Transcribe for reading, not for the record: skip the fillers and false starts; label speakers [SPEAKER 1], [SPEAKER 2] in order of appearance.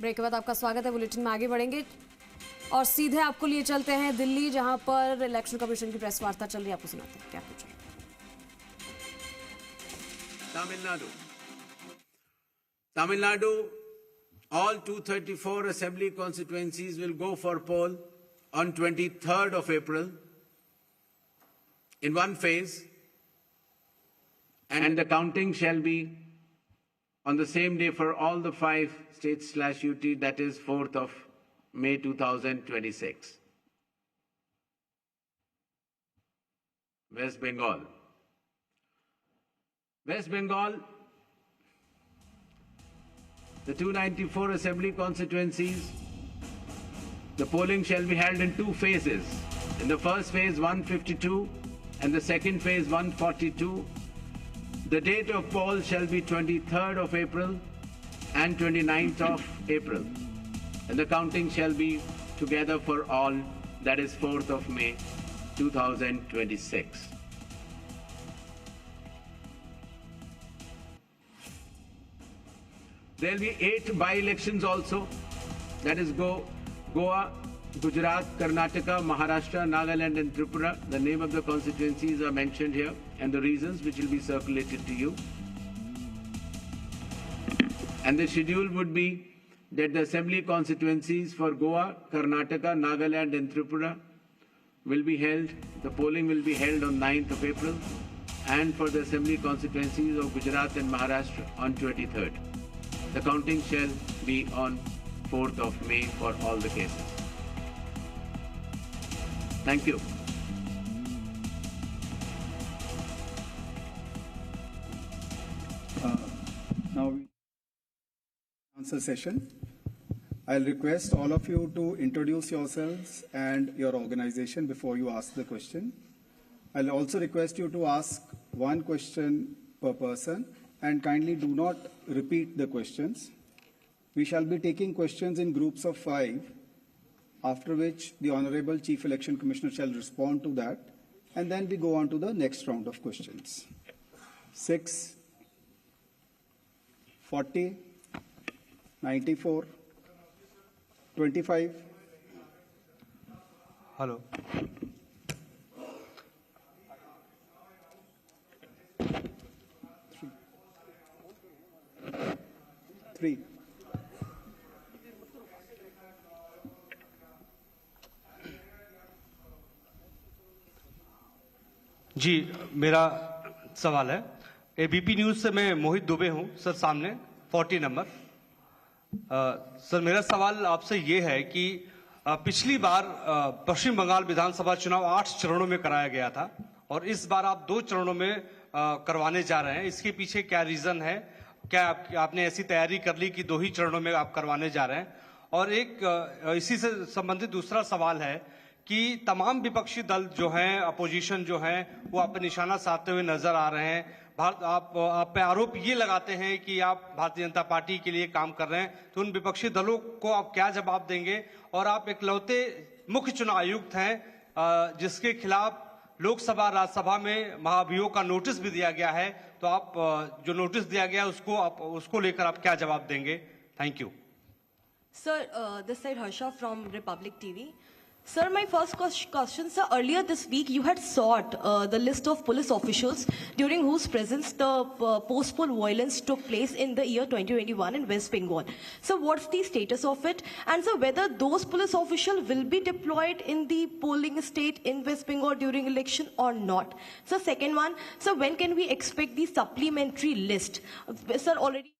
[SPEAKER 1] Break के बाद आपका स्वागत है। बुलेटिन में आगे बढ़ेंगे और सीधे आपको लिए चलते हैं दिल्ली, जहां पर इलेक्शन कमीशन की प्रेस वार्ता चल रही है। आपको सुनाते हैं क्या कुछ।
[SPEAKER 2] Tamil Nadu, all 234 assembly constituencies will go for poll on 23rd of April in one phase, and the counting shall be on the same day for all the 5 states/UT, that is 4th of May 2026. West Bengal. West Bengal, the 294 assembly constituencies, the polling shall be held in 2 phases. In the first phase 152 and the second phase 142. The date of poll shall be 23rd of April and 29th of April. And the counting shall be together for all, that is 4th of May 2026. There will be 8 by-elections also, that is Goa, Gujarat, Karnataka, Maharashtra, Nagaland and Tripura. The name of the constituencies are mentioned here and the reasons, which will be circulated to you. And the schedule would be that the assembly constituencies for Goa, Karnataka, Nagaland and Tripura will be held, the polling will be held on 9th of April, and for the assembly constituencies of Gujarat and Maharashtra on 23rd. The counting shall be on 4th of May for all the cases. Thank you.
[SPEAKER 3] Now we answer session. I'll request all of you to introduce yourselves and your organization before you ask the question. I'll also request you to ask one question per person and kindly do not repeat the questions. We shall be taking questions in groups of 5, after which the Honorable Chief Election Commissioner shall respond to that, and then we go on to the next round of questions. 6, 40, 94, 25.
[SPEAKER 4] Hello.
[SPEAKER 3] 3.
[SPEAKER 4] जी, मेरा सवाल है, ABP news से मैं मोहित दुबे हूं sir, सामने 40 number. Sir, मेरा सवाल आपसे ये है कि पिछली बार पश्चिम बंगाल विधानसभा चुनाव 8 चरणों में कराया गया था और इस बार आप 2 चरणों में करवाने जा रहे हैं। इसके पीछे क्या रीजन है? क्या आपने ऐसी तैयारी कर ली कि 2 ही चरणों में आप करवाने जा रहे हैं? और एक इसी से संबंधित दूसरा सवाल है कि तमाम विपक्षी दल जो हैं, अपोजिशन जो हैं, वो आप पे निशाना साधते हुए नजर आ रहे हैं। आप पे आरोप ये लगाते हैं कि आप भारतीय जनता पार्टी के लिए काम कर रहे हैं, तो उन विपक्षी दलों को आप क्या जवाब देंगे? और आप इकलौते मुख्य चुनाव आयुक्त हैं जिसके खिलाफ लोकसभा राज्यसभा में महाभियोग का नोटिस भी दिया गया है, तो आप जो नोटिस दिया गया उसको लेकर आप क्या जवाब देंगे? Thank you
[SPEAKER 5] sir. This side Harsha from Republic TV. Sir, my first question, sir, earlier this week you had sought the list of police officials during whose presence the post-poll violence took place in the year 2021 in West Bengal. So what's the status of it? And sir, whether those police officials will be deployed in the polling state in West Bengal during election or not? So second one, sir, when can we expect the supplementary list? Sir, already